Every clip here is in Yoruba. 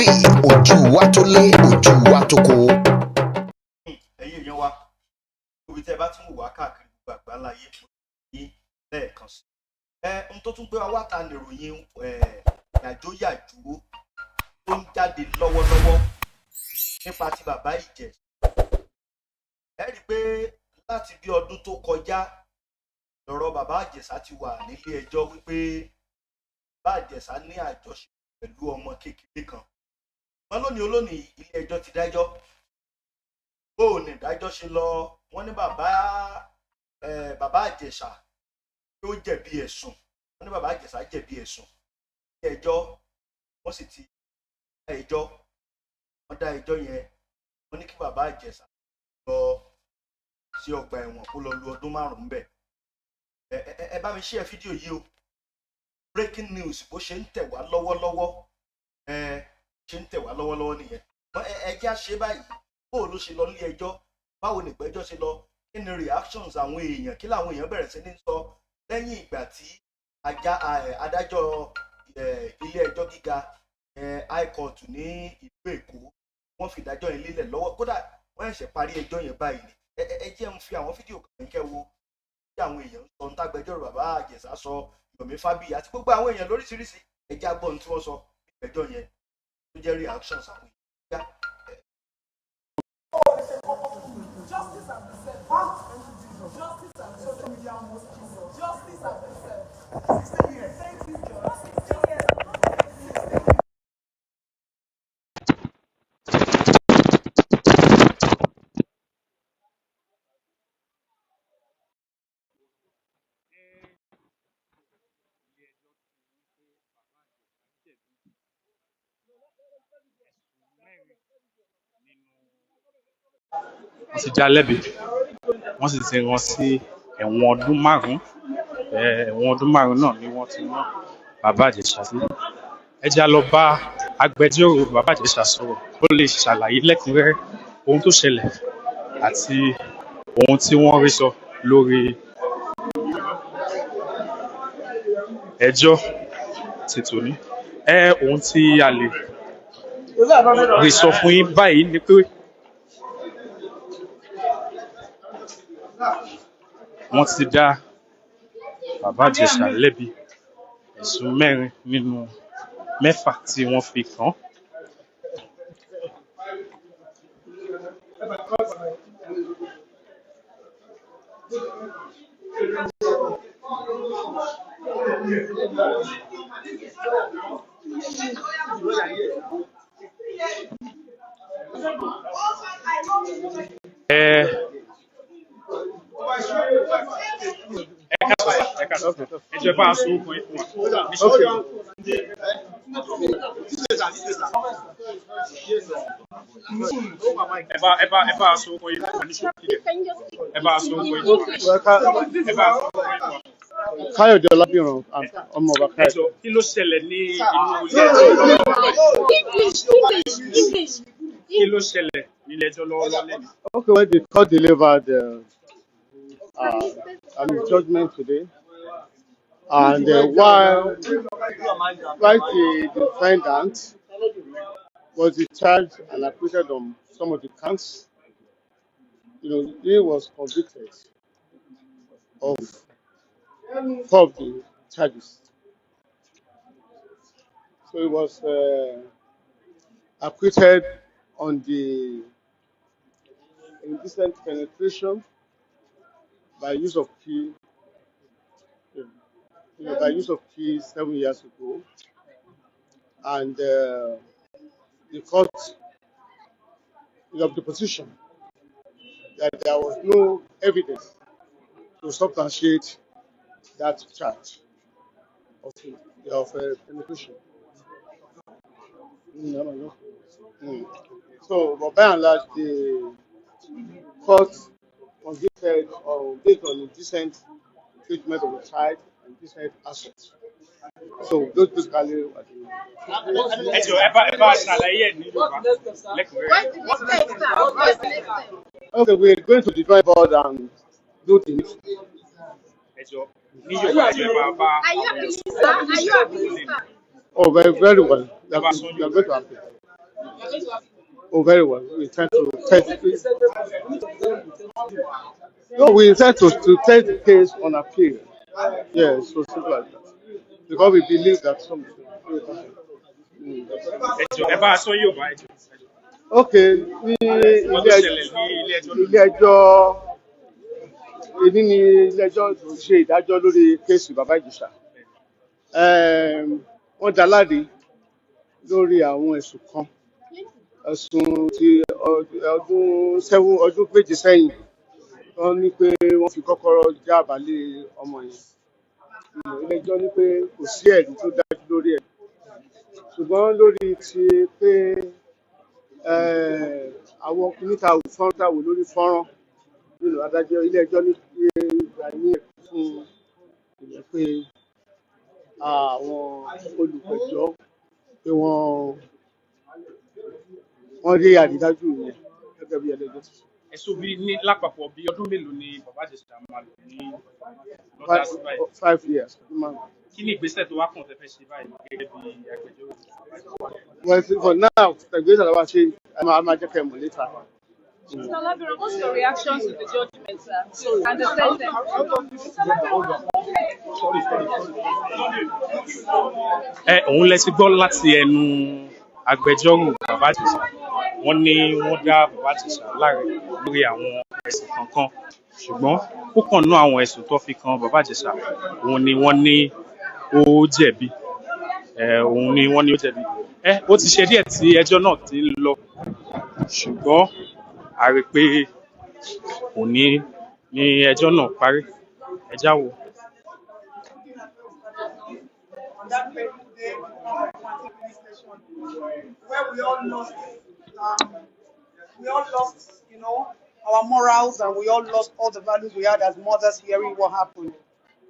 lè ojú wa tó lé ojú wa tó kó. ẹ̀yin èèyàn wa òbí tẹ́ bá tún wà káàkiri gbogbo àgbáńlá ayé ní lẹ́ẹ̀kan sí ohun tó tún gbé wa wá ta nìròyìn yàjóyàjó tó ń jáde lọ́wọ́lọ́wọ́ nípa ti bàbá Ìjẹ̀ṣà. ẹ rí i pé láti bí ọdún tó kọjá lọ́rọ̀ bàbá Ìjẹ̀ṣà ti wà nílé ẹjọ́ wípé bàbá Ìjẹ̀ṣà ní àjọṣe pẹ̀lú ọmọ kékeré kan. wọ́n lónìí olónìí ilé ẹjọ́ ti dájọ́ bó o ní ìdájọ́ ṣe lọ. wọ́n ní bàbá Ìjẹ̀ṣà tó jẹ̀bi ẹ̀sùn. wọ́n ní bàbá Ìjẹ̀ṣà jẹ̀bi ẹ̀sùn. ilé ẹjọ́ wọ́n sì ti dá ẹjọ́. wọ́n dá ẹjọ́ yẹn wọ́n ní kí bàbá Ìjẹ̀ṣà lọ sí ọgbà ẹ̀wọ̀n kó lọ lu ọdún 5 ńbẹ̀. ẹ bá mi share fídíò yìí o. breaking news bó ṣe ń tẹ̀ wá lọ́wọ́lọ́wọ́ nìyẹn. ẹ jẹ́ á ṣe báyìí bó ló ṣe lọ ní ẹjọ́ báwo ni ìgbẹ́jọ́ ṣe lọ kí ni reactions àwọn èèyàn kí làwọn èèyàn bẹ̀rẹ̀ sí ní sọ lẹ́yìn ìgbà tí adájọ́ ilé ẹjọ́ gíga high court ní ìlú Èkó wọ́n fi ìdájọ́ yẹn lélẹ̀ lọ́wọ́ kódà wọ́n ṣẹ̀ṣẹ̀ parí ẹjọ́ yẹn báyìí ni. ẹ jẹ́ ń fi àwọn fídíò kan kẹ́ wo bí àwọn èèyàn sọ ń tágbẹ́jọ́rò bàbá Ìjẹ̀ṣà sọ Yomi Fabiyi àti gbogbo àwọn èèyàn lóríṣiríṣi ẹ jẹ́ á gbọ́ ohun tí wọ́n sọ ìgbẹ́jọ́ yẹn tó jẹ́ reactions àwọn èèyàn. Justice and consent. Justice and social media must justice and consent. 16 years. Thank you, Judge. 16 years. wọ́n ti dá lẹ́bi wọ́n sì ti rán sí ẹ̀wọ̀n ọdún 5. ẹ̀wọ̀n ọdún 5 náà ni wọ́n ti rán bàbá Ìjẹ̀ṣà sí. ẹ jẹ́ á lọ bá agbẹjọ́rò bàbá Ìjẹ̀ṣà sọ̀rọ̀ ó lè ṣàlàyé lẹ́kùnrẹ́rẹ́ ohun tó ṣẹlẹ̀ àti ohun tí wọ́n rí sọ lórí ẹjọ́ ti tòní. ohun tí a lè rí sọ fún yín báyìí ni pé wọ́n ti dá bàbá Ìjẹ̀ṣà lẹ́bi ẹ̀sùn 4 nínú 6 tí wọ́n fi kàn án. Ẹ bá a sọ orúkọ yín fún wa. Ẹ bá a sọ orúkọ yín fún wa ní ṣókí rẹ̀. Ẹ bá a sọ orúkọ yín fún wa. Káyọ̀dé Ọlábìrán ọmọ ọba Káyọ̀dé. Kí ló ṣẹlẹ̀ ní inú ilé ẹjọ́ lọ́wọ́lọ́wọ́? Kí ló ṣẹlẹ̀ nílé ẹjọ́ lọ́wọ́lọ́wọ́ lẹ́nu? Okay, when the court delivered judgment today, and while the defendant was discharged and acquitted on some of the counts, he was convicted of 4 of the charges. So he was acquitted on the indecent penetration by use of key, by use of key 7 years ago, and the court is of the position that there was no evidence to substantiate that charge of penetration. So, but by and large, the court convicted based on indecent treatment of the child and indecent assault. So, those basically what okay, we're going to the drawing board and do the next. Are you happy, sir? Are you happy, sir? Oh, very, very well. You are going to happen. Oh, very well. We intend to take no, we intend to take the case on appeal. Yes, so simple like that. Because we believe that something. ẹjọ ẹ bá a sọ yóò bá ẹjọ Okay, ní wọn tó ṣẹlẹ̀ ní ilé ẹjọ́ ilé ẹjọ́ èyí ni ilé ẹjọ́ tó ṣe ìdájọ́ lórí kéèsì bàbá Ìjẹ̀ṣà. Wọ́n dá láre lórí àwọn ẹ̀sùn kan. Ẹ̀sùn ti ọdún méje sẹ́yìn. Wọ́n ní pé wọ́n fi kọ́kọ́rọ́ já àbálé ọmọ yẹn. Ilé ẹjọ́ ní pé kò sí ẹ̀rí tó dájú lórí ẹ̀. Ṣùgbọ́n lórí ti pé àwọn kìnnìkan fọ́nrán wò lórí fọ́nrán nínú adájọ́ ilé ẹjọ́ ní pé ìgbà ní ẹ̀kú fún ìyẹn pé àwọn olùpẹ̀jọ́ pé wọ́n rí àrídájú yẹn gẹ́gẹ́ bí ẹlẹ́jọ́ ti sọ. ẹ̀sùn bíi ní lápapọ̀ bíi ọdún mélòó ni bàbá Ìjẹ̀ṣà máa lò ní lọ́dà sí báyìí 5 years. kí ni ìgbésẹ̀ tó wá kàn fẹ́ ṣe báyìí gẹ́gẹ́ bí agbẹjọ́rò. Well, for now, the great about it, I'm just going to later. Mr. Olabiran, what's your reaction to the judgment, sir, and the sentence? Òun lẹ ti gbọ́ láti ẹnu agbẹjọ́rò bàbá Ìjẹ̀ṣà wọ́n ní wọ́n dá bàbá Ìjẹ̀ṣà láre lórí àwọn ẹ̀sùn kankan ṣùgbọ́n púpọ̀ nínú àwọn ẹ̀sùn tó fi kan bàbá Ìjẹ̀ṣà òun ni wọ́n ní ó jẹ̀bi ó ti ṣe díẹ̀ tí ẹjọ́ náà ti ń lọ ṣùgbọ́n a rí pé òní ni ẹjọ́ náà parí ẹjá wo. On that fateful day, where we all lost, our morals, and we all lost all the values we had as mothers hearing what happened.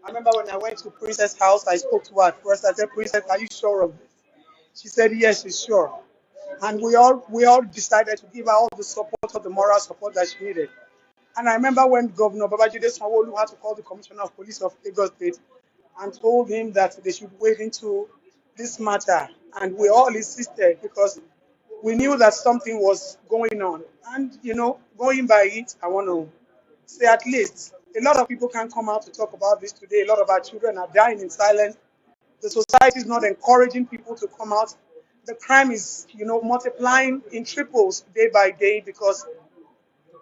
I remember when I went to Princess' house, I spoke to her at first. I said, "Princess, are you sure of this?" She said, "Yes, she's sure." And we all decided to give her all the support, all the moral support that she needed. And I remember when Governor Babajide Sanwo-Olu had to call the Commissioner of Police of Lagos State and told him that they should wade into this matter. And we all insisted because we knew that something was going on. And, going by it, I want to say at least a lot of people can't come out to talk about this today. A lot of our children are dying in silence. The society is not encouraging people to come out. The crime is, multiplying in triples day by day because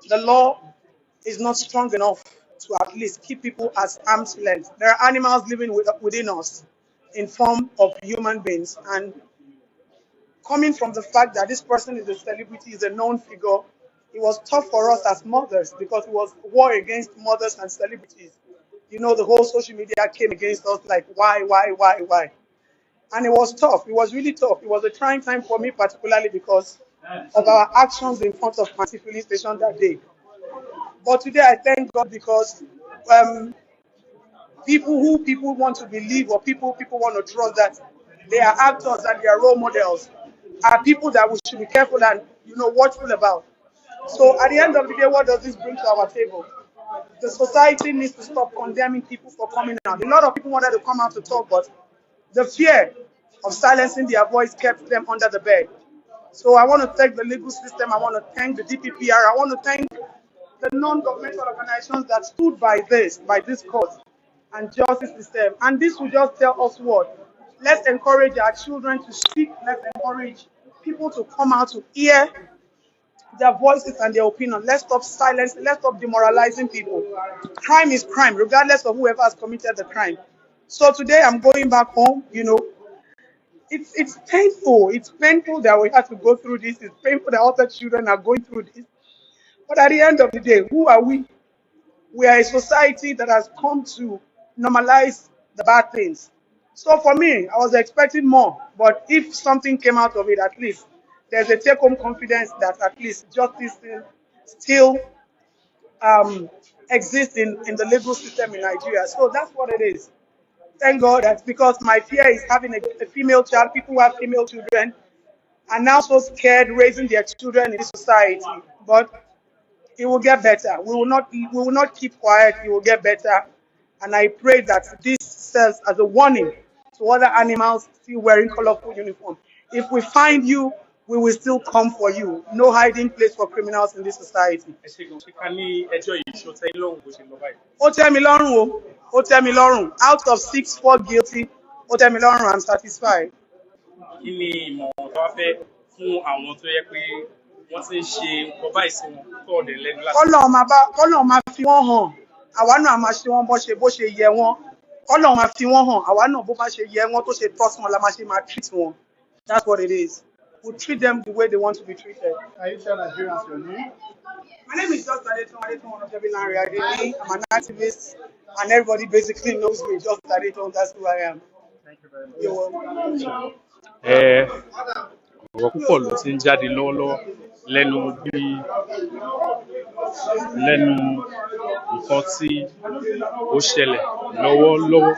the law is not strong enough to at least keep people at arm's length. There are animals living within us in form of human beings. And coming from the fact that this person is a celebrity, is a known figure, it was tough for us as mothers because it was war against mothers and celebrities. The whole social media came against us like, why? And it was tough. It was really tough. It was a trying time for me, particularly because of our actions in front of Fancy Police Station that day. But today I thank God because people want to believe, or people want to trust that they are actors and they are role models, are people that we should be careful and watchful about. So at the end of the day, what does this bring to our table? The society needs to stop condemning people for coming out. A lot of people wanted to come out to talk, but the fear of silencing their voice kept them under the bed. So I want to thank the legal system. I want to thank the DPPR. I want to thank the non-governmental organizations that stood by this cause and justice system. And this will just tell us what? Let's encourage our children to speak. Let's encourage people to come out to hear their voices and their opinion. Let's stop silencing. Let's stop demoralizing people. Crime is crime, regardless of whoever has committed the crime. So today I'm going back home. It's painful. It's painful that we have to go through this. It's painful that other children are going through this. But at the end of the day, who are we? We are a society that has come to normalize the bad things. So for me, I was expecting more. But if something came out of it, at least there's a take-home confidence that at least justice still exists in the legal system in Nigeria. So that's what it is. Thank God that because my fear is having a female child, people who have female children are now so scared raising their children in this society. But it will get better. We will not keep quiet. It will get better. And I pray that this serves as a warning to other animals still wearing colorful uniform. If we find you we will still come for you. No hiding place for criminals in this society. ẹ ṣe gan ṣe ká ní ẹjọ́ yìí ṣó tẹ́ lọ́rùn bó ṣe lọ báyìí. Ó tẹ́ mi lọ́rùn o. Ó tẹ́ mi lọ́rùn. Out of 6, 4 guilty. Ó tẹ́ mi lọ́rùn. I'm satisfied. Kí ni ìmọ̀ràn tó wá fẹ́ fún àwọn tó yẹ pé wọ́n ti ń ṣe nǹkan báyìí sí wọn tó ọ̀dẹ̀ lẹ́nu láti. Kọ́lọ́run máa fi wọ́n hàn. Àwa náà máa ṣe wọ́n bó ṣe yẹ wọ́n. Kọ́lọ́run máa fi wọ́n hàn. Àwa náà bó bá ṣe yẹ wọ́n tó ṣe tọ́ sí wọn la máa ṣe máa treat wọn. That's what it is. We'll treat them the way they want to be treated. Can you tell Nigerians your name? My name is just Adeton Onojebi Lanre. I'm an activist, and everybody basically knows me. Just Adeton, that's who I am. Thank you very much. You're welcome. Ọ̀rọ̀ púpọ̀ ló ti ń jáde lọ́wọ́lọ́wọ́ lẹ́nu nǹkan tí ó ṣẹlẹ̀ lọ́wọ́lọ́wọ́.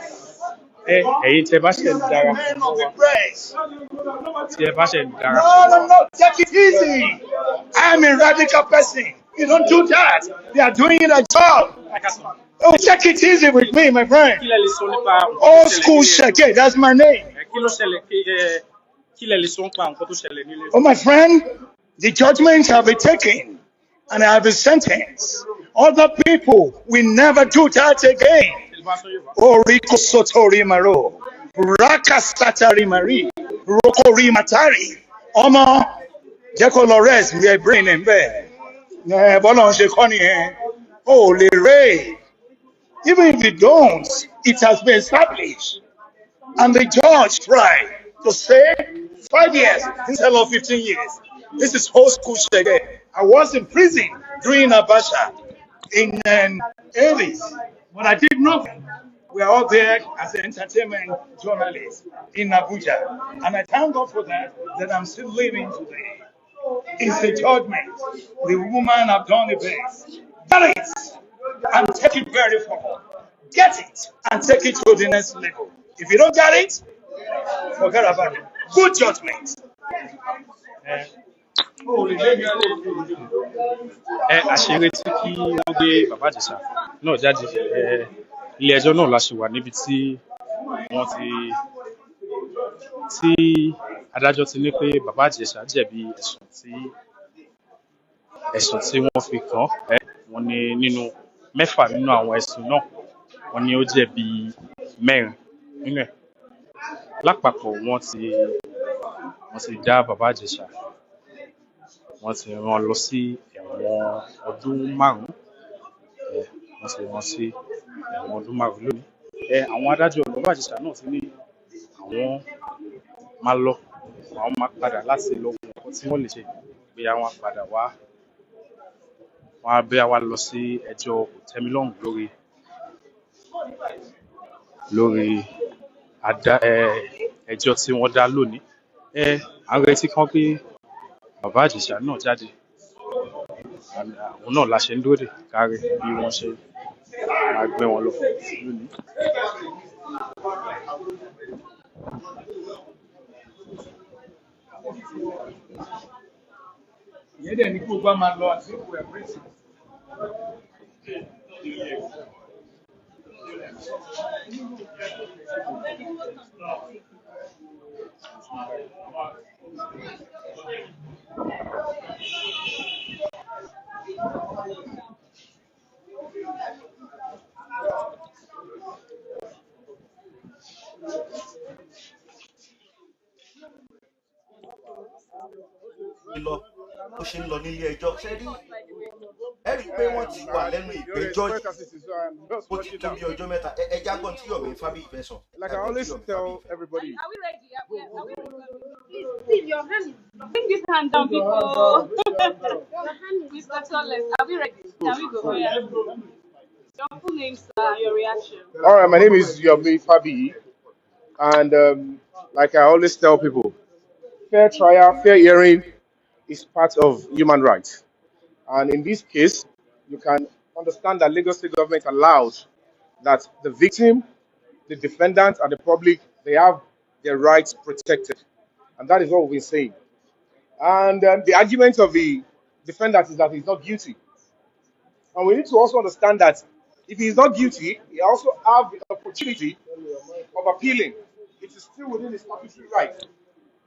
Ẹ̀yin tẹ́ bá ṣe ń darapọ̀ mọ́ wa tí ẹ bá ṣe ń darapọ̀. No, take it easy. I'm a radical person. You don't do that. They are doing a job. Oh, take it easy with me, my friend. Kí lẹ lè sọ nípa Old school Sheke, that's my name. Kí ló ṣẹlẹ̀ kí lẹ lè sọ nípa nǹkan tó ṣẹlẹ̀ nílé. Oh, my friend, the judgments have been taken and I have been sentenced. Other people will never do that again. Oriko Sotori Maro, Raka Satari Mari, Rokori Matari, Omo, Jeko Lores, we are bringing there. Bolon Shekoni, Holy Ray. Even if you don't, it has been established. And the judge tried to say 5 years instead of 15 years. This is old school Shege. I was in prison during Abacha in 80s, but I did nothing. We are all there as an entertainment journalist in Abuja. And I thank God for that I'm still living today. It's a judgment. The woman have done the best. Get it and take it very far. Get it and take it to the next level. If you don't get it, forget about it. Good judgment. Àṣírí tí kí wọ́n gbé bàbá Ìjẹ̀ṣà náà jáde. Ilé ẹjọ́ náà la ṣe wà níbi tí wọ́n tí adájọ́ ti ní pé bàbá Ìjẹ̀ṣà jẹ̀bi ẹ̀sùn tí wọ́n fi kàn án. Wọ́n ní nínú 6 nínú àwọn ẹ̀sùn náà wọ́n ní ó jẹ̀bi 4 nínú ẹ̀. Lápapọ̀ wọ́n ti dá bàbá Ìjẹ̀ṣà wọ́n ti rán lọ sí ẹ̀wọ̀n ọdún 5. Wọ́n ti rán sí ẹ̀wọ̀n ọdún 5 lónìí. Àwọn adájọ́ bàbá Ìjẹ̀ṣà náà ti ní àwọn máa padà láti lọ wo nǹkan tí wọ́n lè ṣe bí àwọn padà wá lọ sí ẹjọ́ kòtẹ́milọ́rùn lórí ẹjọ́ tí wọ́n dá lónìí. À ń retí kan pé bàbá Ìjẹ̀ṣà náà jáde. Àwọn náà la ṣe ń dúró dè kárí bí wọ́n ṣe máa gbé wọn lọ lónìí. Ìyẹn dẹ̀ ní kí o bá máa lọ àti ìkú ẹ̀ pírẹ́sì. Bó ṣe ń lọ nílé ẹjọ́ ṣe rí ẹ rí i pé wọ́n ti wà lẹ́nu ìgbẹ́jọ́ yìí ó ti tó bí ọjọ́ mẹ́ta. Ẹja gbọ́n tí Yomi Fabiyi fẹ́ sọ. Like I always tell everybody. Are we ready? Please, your hand. Bring this hand down before. Mr. Toles, are we ready? Can we go? Yeah. Your full name, sir, your reaction. All right, my name is Yomi Fabiyi, and like I always tell people, fair trial, fair hearing is part of human rights. And in this case, you can understand that Lagos State government allows that the victim, the defendant, and the public, they have their rights protected. And that is what we've been saying. And the argument of the defendant is that he's not guilty. And we need to also understand that if he is not guilty, he also have the opportunity of appealing. It is still within his statutory right.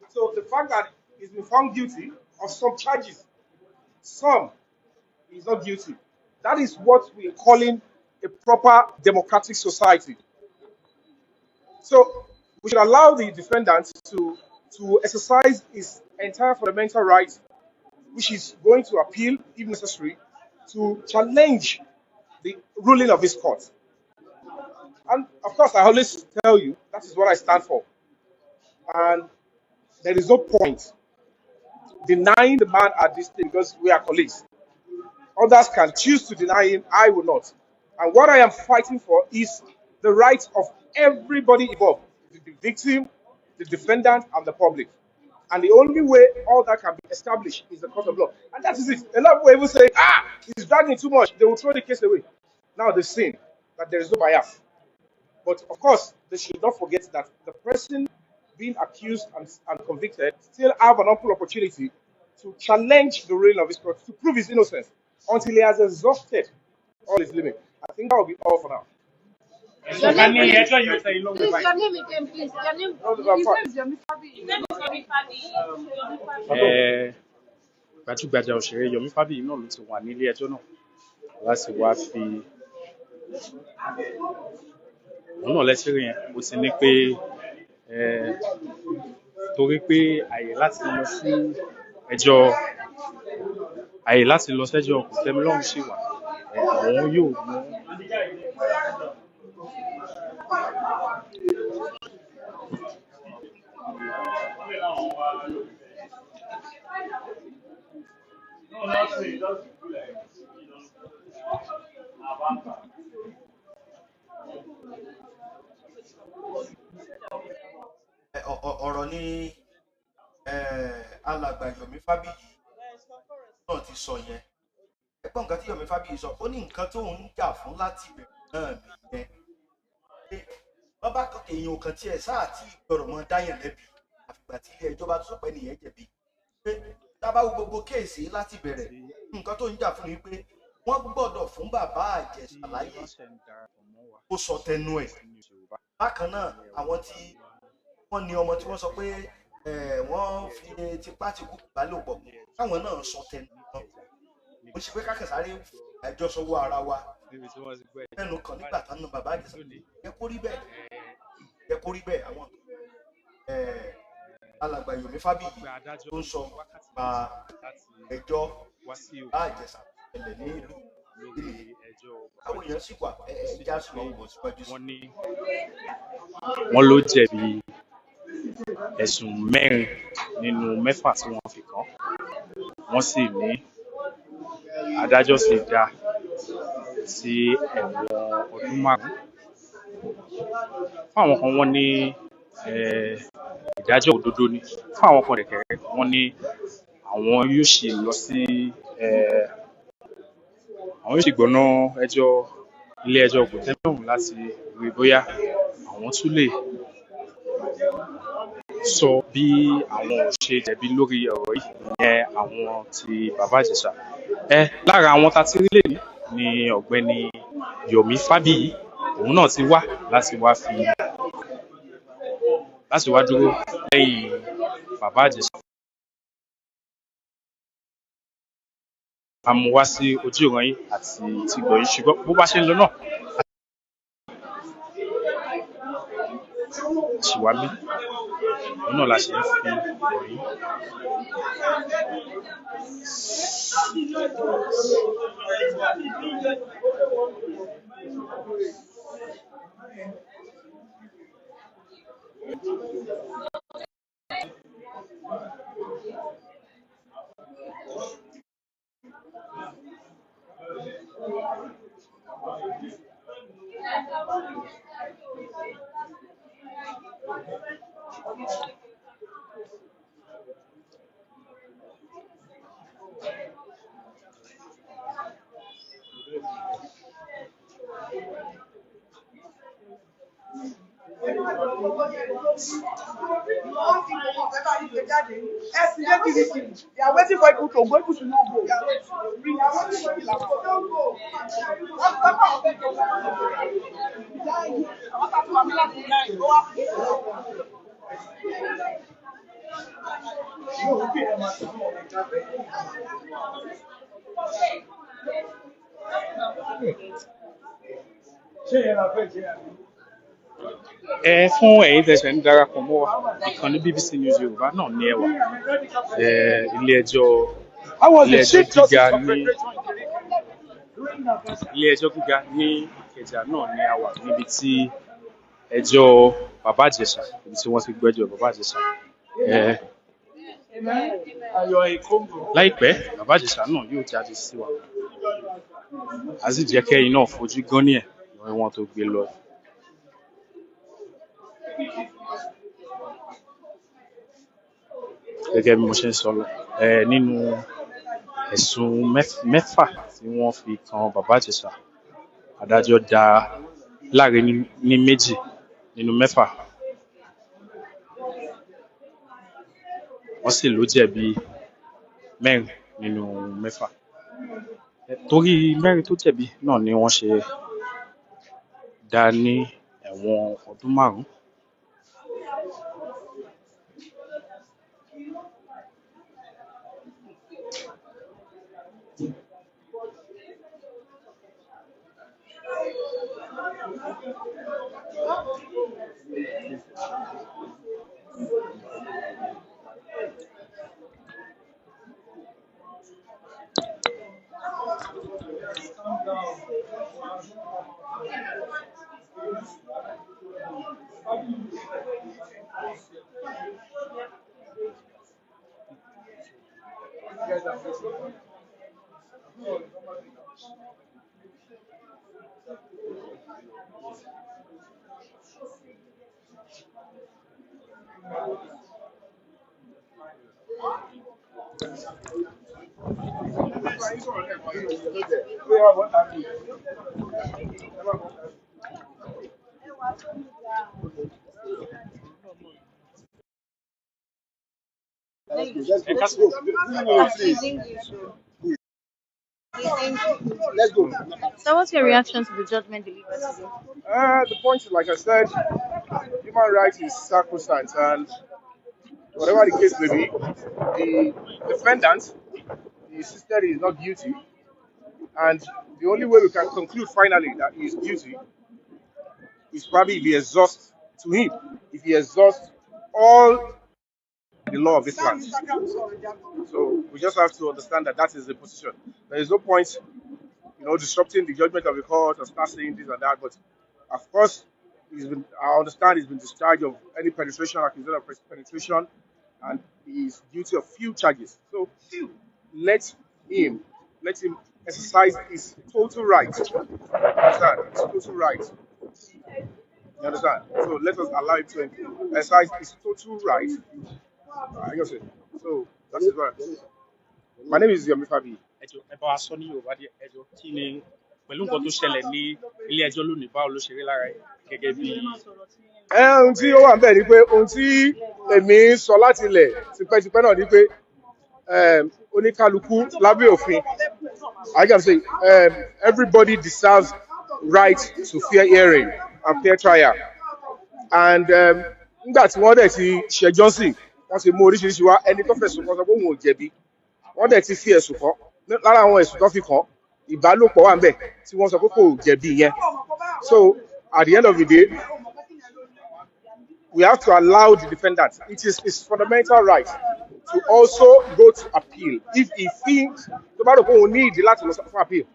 So the fact that He's been found guilty of some charges. Some is not guilty. That is what we are calling a proper democratic society. So we should allow the defendant to exercise his entire fundamental rights, which is going to appeal, if necessary, to challenge the ruling of this court. And of course, I always tell you that is what I stand for. And there is no point denying the man at this stage because we are colleagues. Others can choose to deny him. I will not. And what I am fighting for is the rights of everybody involved, the victim, the defendant, and the public. And the only way all that can be established is the court of law. And that is it. A lot of people say, it's dragging too much. They will throw the case away. Now they've seen that there is no bias. But of course, they should not forget that the person being accused and convicted still have an ample opportunity to challenge the ruling of his court, to prove his innocence until he has exhausted all his limits. I think that will be all for now. Your name, please. Please, your name again, please. Your name. His name is Yomi Fabi. His name is Yomi Fabi. Gbajúgbajà òṣèré Yomi Fabiyi náà ló ti wà nílé ẹjọ́ náà láti wá fi òun náà lẹ́sẹ̀rẹ̀ yẹn mo ti ní pé torí pé àyè láti lọ sẹ́jọ́ kòtẹ́milọ́rùn sì wà àwọn yóò mú ọ̀rọ̀ ní alàgbà Yomi Fabiyi náà ti sọ yẹn. Ẹgbọ́n nǹkan tí Yomi Fabiyi sọ, ó ní nǹkan tó ń jà fún láti ìbẹ̀rẹ̀ náà nìyẹn. Wọ́n bá èèyàn kan tiẹ̀ sáà tí ìgbọ̀rọ̀ mọ́ dáyàn lẹ́bi àfìgbà tí ilé ẹjọ́ bá tó sọ pé nìyẹn jẹ̀bi. Pé tábà wo gbogbo kéèsì láti bẹ̀rẹ̀, nǹkan tó ń jà fún ni pé wọ́n gbọ́dọ̀ fún bàbá Ìjẹ̀ṣà láyè kó sọ tẹnu ẹ̀. Bákan náà, àwọn tí wọ́n ní ọmọ tí wọ́n sọ pé wọ́n fi tipátìkú bálòpọ̀ káwọn náà sọ tẹnu náà. Mo ṣe pé kákẹ́sáré ẹjọ́ sọ́wọ́ ara wa ẹnu kan nígbà tán náà bàbá Ìjẹ̀ṣà yẹ kó rí bẹ́ẹ̀ àwọn alàgbà Yomi Fabiyi tó ń sọ pa ẹjọ́ bá Ìjẹ̀ṣà ẹlẹ̀ ní ìlú ilé àwọn èèyàn sì wà ẹja sọ ọ̀pọ̀ síwájú sí. wọ́n ló jẹ̀bi ẹ̀sùn 4 nínú 6 tí wọ́n fi kàn wọ́n sì ní adájọ́ sì dá sí ẹ̀wọ̀n ọdún 5. Fún àwọn kan wọ́n ní ìdájọ́ òdodo ni, fún àwọn kan dẹ̀kẹ̀rẹ̀ wọ́n ní àwọn yóò sì lọ sí àwọn yóò sì gbọ́ná ilé ẹjọ́ kòtẹ́milọ́rùn láti rí bóyá àwọn tún lè sọ bí àwọn ò ṣe jẹ̀bi lórí ọ̀rọ̀ yìí ìyẹn àwọn ti bàbá Ìjẹ̀ṣà. Lára àwọn tá a ti rí lè ní ọ̀gbẹ́ni Yomi Fabiyi, òun náà ti wá láti wá dúró lẹ́yìn bàbá Ìjẹ̀ṣà. A mú wá sí ojú ìran yìí àti ti gbọ̀yìn ṣùgbọ́n bó bá ṣe ń lọ náà ṣìwámí òun náà la ṣe ń fi gbọ̀yìn. They are waiting for people to go. People should not go. Fún ẹ̀yin tẹ̀sẹ̀ ń darapọ̀ mọ́ wa ìkànnì BBC News Yorùbá náà ní ẹwà ilé ẹjọ́ I was the ilé ẹjọ́ Chief gíga Justice of ní Federation. ilé ẹjọ́ gíga ní Ikeja náà ní àwà níbi tí ẹjọ́ bàbá Ìjẹ̀ṣà níbi tí wọ́n ti gbẹ́jọ́ bàbá Ìjẹ̀ṣà láìpẹ́ bàbá Ìjẹ̀ṣà náà yóò jáde sí wa a sì jẹ́ kẹ́yìn náà fojú gan ní ẹ̀ lọ́wọ́ wọn tó gbé lọ. Gẹ́gẹ́ bí mo ṣe ń sọ lọ nínú ẹ̀sùn mẹ́fà tí wọ́n fi kan bàbá Ìjẹ̀ṣà adájọ́ dá láre ní méjì nínú mẹ́fà wọ́n sì ló jẹ̀bi mẹ́rin nínú mẹ́fà torí mẹ́rin tó jẹ̀bi náà ni wọ́n ṣe dá ní ẹ̀wọ̀n ọdún 5. Let's go. So what's your reaction to the judgment delivered today? The point is, like I said, human rights is sacrosanct, and whatever the case may be, the defendant insisted he is not guilty, and the only way we can conclude finally that he is guilty is probably if he exhausts to him, if he exhausts all the law of this land. So we just have to understand that that is the position. There is no point, disrupting the judgment of the court and start saying this and that. But of course, I understand he's been discharged of any penetration, accusation of penetration, and he is guilty of few charges. So let him exercise his total right. Understand? His total right. You understand? So let us allow him to exercise his total right. I guess it. So that is what. My name is Yomi Fabi. Ẹ bá wa sọ ní Yorùbá díẹ̀ ẹjọ́ kí ni pẹ̀lú nǹkan tó ṣẹlẹ̀ ní ilé ẹjọ́ lónìí báwo ló ṣe rí lára ẹ̀ gẹ́gẹ́ bí. Ohun tí ó wà ń bẹ̀ ni pé ohun tí èmi ń sọ láti ilẹ̀ tipẹ́tipẹ́ náà ni pé oníkálukú lábẹ́ òfin I can say everybody deserves right to fair hearing and fair trial, and nígbà tí wọ́n dẹ̀ ti ṣẹjọ́ sí wọ́n ti mú oríṣiríṣi wá ẹni tó fẹ̀sùn kan sọ pé òun ò jẹ̀bi wọ́n dẹ̀ ti fi ẹ̀sùn kàn lára àwọn ẹ̀sùn tó fi kàn ìbálòpọ̀ wà ń bẹ̀ tí wọ́n sọ pé kò jẹ̀bi yẹn. So at the end of the day, we have to allow the defendant, it is his fundamental right to also go to appeal if he thinks tó bá rò pé òun ní ìdí láti lọ fún appeal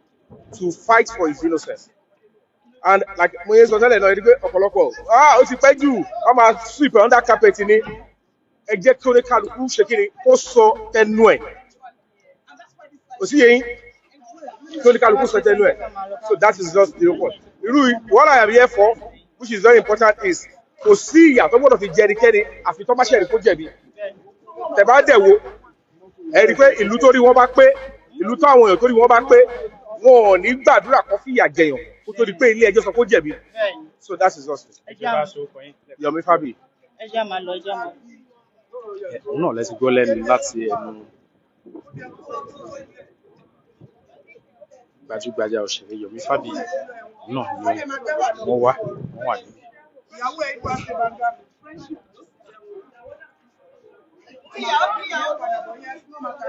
to fight for his innocence. And like mo yẹn sọ tẹ́lẹ̀ náà ẹni pé ọ̀pọ̀lọpọ̀ ó ti pẹ́ jù wọ́n máa sweep under carpet ni ẹ jẹ́ kí oníkálukú ṣe kí ni kó sọ tẹnu ẹ̀ kò sí yẹn kí oníkálukú sọ tẹnu ẹ̀. So that is just the point. What I am here for, which is very important, is kò sí ìyà tó gbọ́dọ̀ fi jẹ ẹnikẹ́ni àfi tó bá ṣẹ̀rí kó jẹ̀bi. Tẹ́ bá dẹ̀ wo ẹ rí i pé ìlú tó rí wọn bá pé ìlú tó àwọn èèyàn tó rí wọn bá pé wọn ò ní gbàdúrà kan fìyà jẹyàn kó tó di pé ilé ẹjọ́ sọ kó jẹ̀bi. So that is just it. Yomi Fabi. Òun náà lẹ́sìn gbọ́ lẹ́nu láti ẹnu gbajúgbajà òṣèré Yomi Fabi náà ni wọ́n wà ní. ìyàwó ẹ̀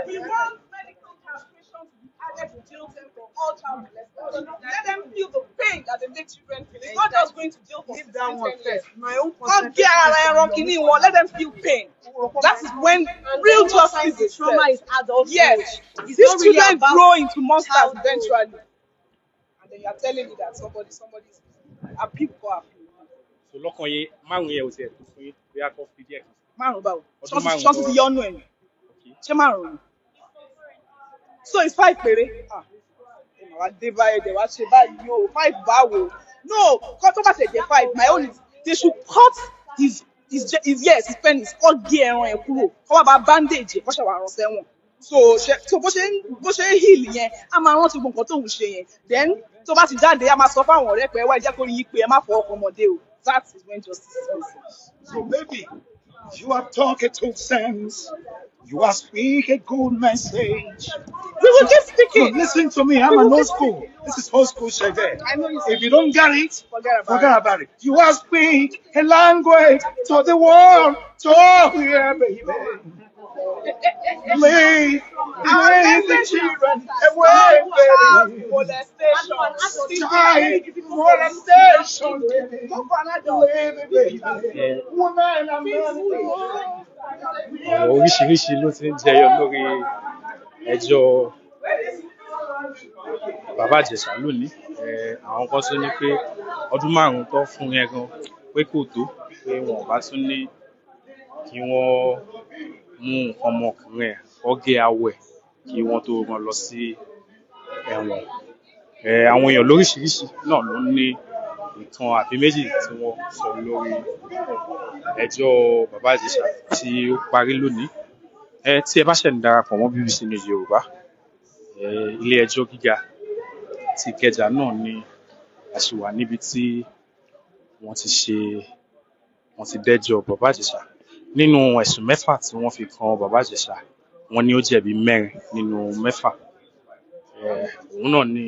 We want medical castration to be added to jail term for all child molesters. Let them feel the pain that they make children feel. It's not just going to jail for 16, 10 years. My own Come get let them feel pain. That is when real justice is trauma served. is adult. Yes, It's these not really children about grow into monsters childhood. eventually. And then you are telling me that somebody's appeal for appeal. So lọ́kàn yín márùn-ún yẹn ò tiẹ̀ tó fún yín bí a kò fi díẹ̀ kan. Márùn-ún báwo? Ọdún márùn-ún Ṣọ́ọ̀ṣì ti yọ́nú ẹ̀. Ṣé márùn-ún? So it's 5 péré. Wàá dé báyìí dẹ̀ wá ṣe báyìí o 5 báwo? No, kọ́ tó bá ṣe jẹ́ 5, my own is they should cut his penis kọ́ gé ẹran ẹ̀ kúrò kọ́ bá bandage kọ́ ṣàwà rán sẹ́wọ̀n. So bó ṣe ń heal yẹn a máa rántí gbogbo nǹkan tó ń ṣe yẹn then tó bá ti jáde a máa sọ fáwọn ọ̀rẹ́ pé ẹ wá ẹ jẹ́ kó rí yín pé ẹ má fọwọ́ kan ọmọdé o. That is when justice is missing. So baby, you are talking to sense. You are speaking a good message. We will keep speaking. So listen to me. I'm an old school. This is old school, Shege. I know you If you don't get it, forget about it. You are speak a language to the world. Talk here, baby. Leave the children away, baby. Molestation. Molestation, baby. Baby. Woman, I'm ọ̀rọ̀ oríṣiríṣi ló ti ń jẹyọ lórí ẹjọ́ bàbá Ìjẹ̀ṣà lónìí. Àwọn kan tún ní pé ọdún márùn-ún tó fún yẹn gan pé kò tó pé wọn ò bá tún ní kí wọ́n mú nǹkan ọmọkùnrin ẹ̀ kọ́ gé awọ ẹ̀ kí wọ́n tó rán lọ sí ẹ̀wọ̀n. Àwọn èèyàn lóríṣiríṣi náà ló ní ìkan àbí méjì tí wọ́n sọ lórí ẹjọ́ bàbá Ìjẹ̀ṣà tí ó parí lónìí. Tí ẹ bá ṣẹ̀ ń darapọ̀ mọ́ BBC News Yorùbá, ilé ẹjọ́ gíga ti Ikeja náà ni a ṣì wà níbi tí wọ́n ti dẹ́jọ́ bàbá Ìjẹ̀ṣà nínú ẹ̀sùn 6 tí wọ́n fi kan bàbá Ìjẹ̀ṣà. Wọ́n ní ó jẹ̀bi 4 nínú 6. Òun náà ni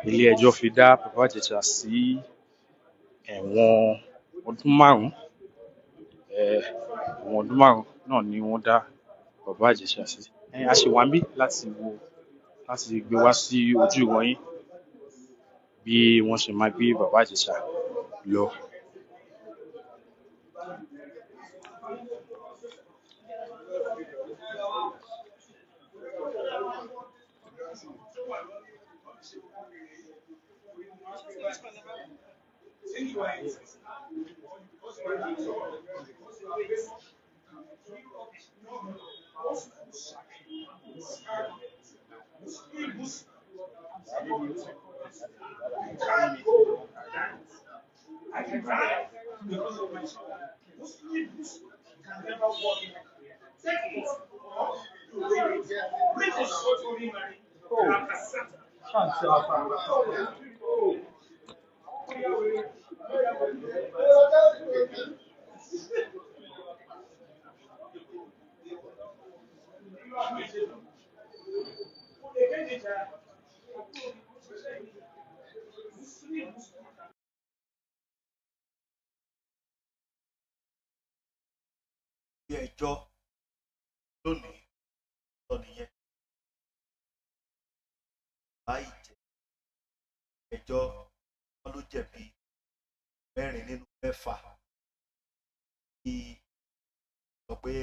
ilé ẹjọ́ fi dá bàbá Ìjẹ̀ṣà sí ẹ̀wọ̀n ọdún 5. Ẹ̀wọ̀n ọdún 5 náà ni wọ́n dá bàbá Ìjẹ̀ṣà sí. A ṣì wà níbí láti gbé wá sí ojú ìwòyín bí wọ́n ṣe máa gbé bàbá Ìjẹ̀ṣà lọ. Ilé ẹjọ́ lónìí lọ nìyẹn. Báyìí ẹjọ́ wọn ló jẹ̀bi 4 nínú 6 kí sọ pé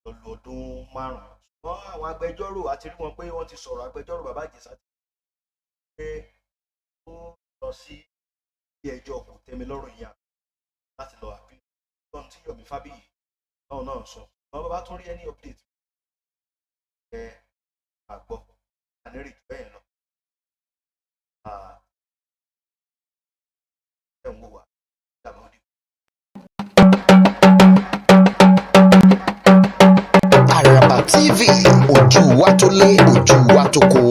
lọ́lọ́ ọdún 5. Ṣùgbọ́n àwọn agbẹjọ́rò àti rí wọn pé wọ́n ti sọ̀rọ̀ agbẹjọ́rò bàbá Ìjẹ̀ṣà pé ó lọ sí ilé ẹjọ́ kò tẹ́mi lọ́rùn yẹn láti lọ àpíl. Lọ́nà tí Yomi Fábíyì náà sọ. Wọ́n bá tún rí any update àgbọ̀ ànírì jù bẹ́ẹ̀ lọ. Ẹ̀wọ̀n wà dàbọ̀ òdì. Àràbà TV, ojú wa tó lé, ojú wa tó kó.